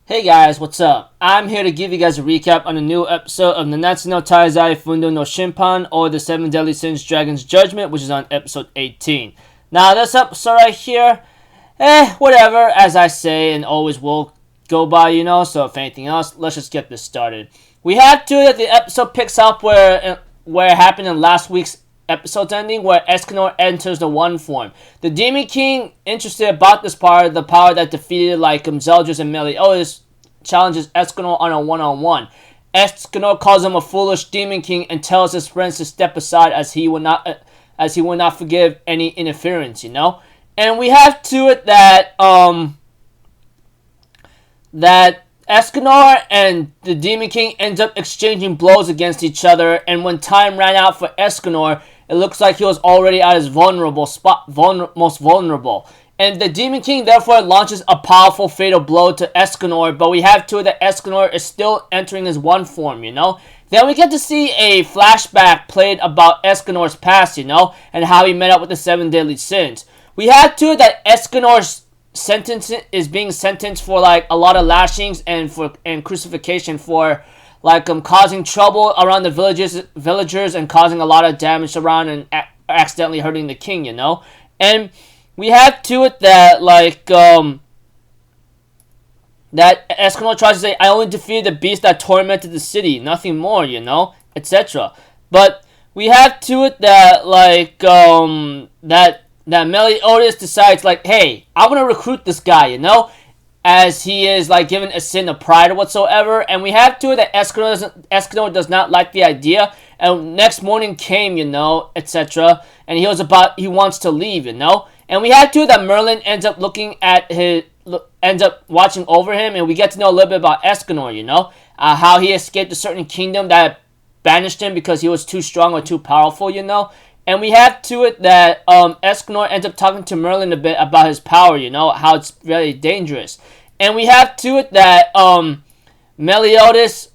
Hey guys, what's up? I'm here to give you guys a recap on a new episode of Nanatsu no Taizai Fundo no Shinpan, or the 7 Deadly Sins Dragon's Judgment, which is on episode 18. Now, this episode right here, whatever, as I say, and always will go by, so if anything else, let's just get this started. We have to that the episode picks up where it happened in last week's episode's ending, where Escanor enters the One form. The Demon King, interested about this part, the power that defeated Zeldris and Meliodas, challenges Escanor on a one-on-one. Escanor calls him a foolish Demon King and tells his friends to step aside as he will not forgive any interference, And we have to it that that Escanor and the Demon King ends up exchanging blows against each other, and when time ran out for Escanor, it looks like he was already at his most vulnerable. And the Demon King therefore launches a powerful fatal blow to Escanor, but we have to it that Escanor is still entering his one form, Then we get to see a flashback played about Escanor's past, and how he met up with the 7 Deadly Sins. We have to it that Escanor's sentence is being sentenced for a lot of lashings and crucifixion for causing trouble around the villagers and causing a lot of damage around and accidentally hurting the king, And we have to it that that Escanor tries to say, I only defeated the beast that tormented the city, nothing more, etc. But we have to it that that Meliodas decides hey, I'm gonna recruit this guy, as he is given a sin of pride or whatsoever. And we have to it that Escanor does not like the idea, and next morning came, etc. And he wants to leave, And we have to that Merlin ends up watching over him, and we get to know a little bit about Escanor, how he escaped a certain kingdom that banished him because he was too strong or too powerful, And we have to it that Escanor ends up talking to Merlin a bit about his power, how it's very dangerous. And we have to it that Meliodas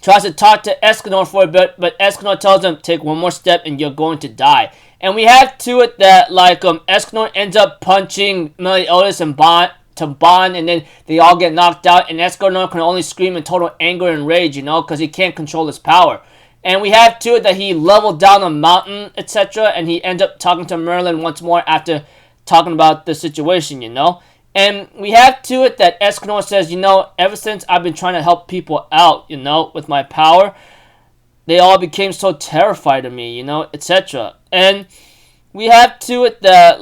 tries to talk to Escanor for a bit, but Escanor tells him, take one more step and you're going to die. And we have to it that Escanor ends up punching Meliodas and Bond, and then they all get knocked out, and Escanor can only scream in total anger and rage, because he can't control his power. And we have to it that he leveled down a mountain, etc., and he ends up talking to Merlin once more after talking about the situation, And we have to it that Escanor says, ever since I've been trying to help people out, with my power, they all became so terrified of me, etc. And we have to it that,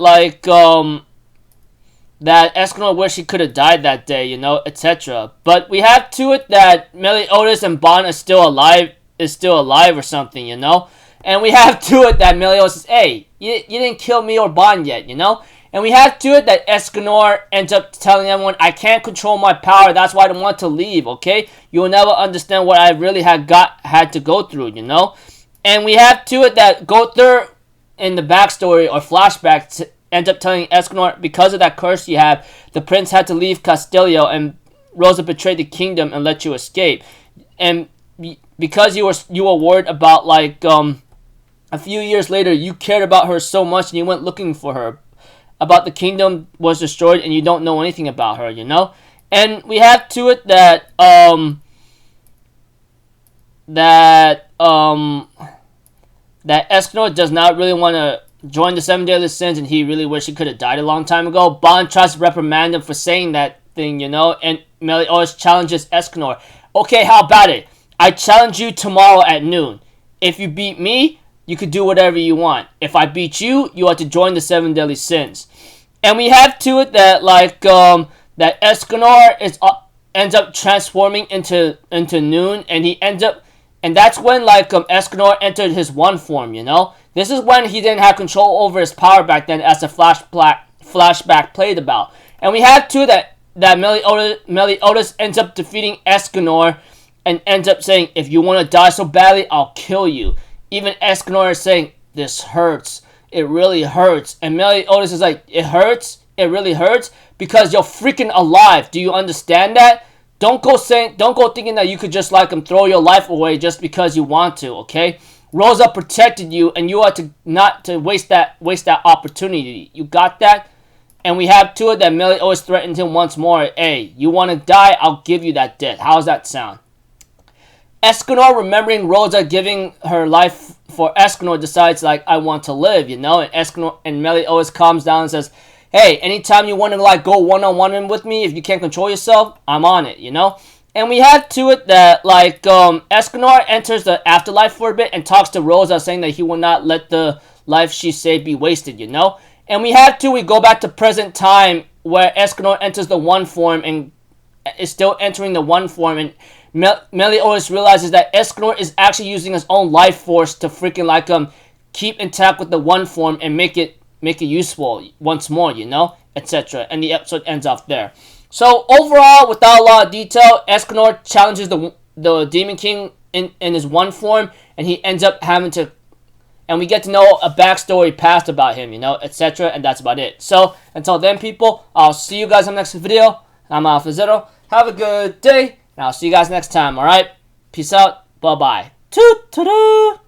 that Escanor wished he could have died that day, etc. But we have to it that Meliodas and Bond is still alive or something, And we have to it that Meliodas says, hey, you didn't kill me or Bond yet, And we have to it that Escanor ends up telling everyone, I can't control my power, that's why I don't want to leave, okay? You will never understand what I really had to go through, And we have to it that Gother in the backstory or flashback ends up telling Escanor, because of that curse you have, the prince had to leave Castillo and Rosa betrayed the kingdom and let you escape. And because you were worried about a few years later, you cared about her so much and you went looking for her. About the kingdom was destroyed and you don't know anything about her, And we have to it that that Escanor does not really want to join the 7 Deadly Sins, and he really wished he could have died a long time ago. Bond tries to reprimand him for saying that thing, and Meliodas challenges Escanor. Okay, how about it? I challenge you tomorrow at noon. If you beat me, you could do whatever you want. If I beat you, you have to join the 7 Deadly Sins. And we have to it that that Escanor ends up transforming into Noon, and that's when Escanor entered his one form, This is when he didn't have control over his power back then, as the flashback played about. And we have to that Meliodas ends up defeating Escanor and ends up saying, if you want to die so badly, I'll kill you. Even Escanor is saying, this hurts. It really hurts. And Meliodas is like, it hurts? It really hurts? Because you're freaking alive. Do you understand that? Don't go thinking that you could just throw your life away just because you want to, okay? Rosa protected you, and you are not to waste that opportunity. You got that? And we have to it that Meliodas threatened him once more. Hey, you want to die? I'll give you that death. How's that sound? Escanor, remembering Rosa giving her life for Escanor, decides, like, I want to live, you know? And Escanor and Meliodas calms down and says, hey, anytime you want to, like, go one-on-one with me, if you can't control yourself, I'm on it, you know? And we have to it that, like, Escanor enters the afterlife for a bit and talks to Rosa, saying that he will not let the life she saved be wasted, you know? And we go back to present time, where Escanor enters the one form and is still entering the one form, and Meliodas realizes that Escanor is actually using his own life force to freaking, like, keep intact with the one form and make it useful once more, you know, etc. And the episode ends off there. So overall, without a lot of detail, Escanor challenges the Demon King in his one form, and he ends up having to, and we get to know a backstory past about him, you know, etc. And that's about it. So until then, people, I'll see you guys in the next video. I'm Alpha Zero. Have a good day, and I'll see you guys next time. All right, peace out. Bye bye. Toot toot.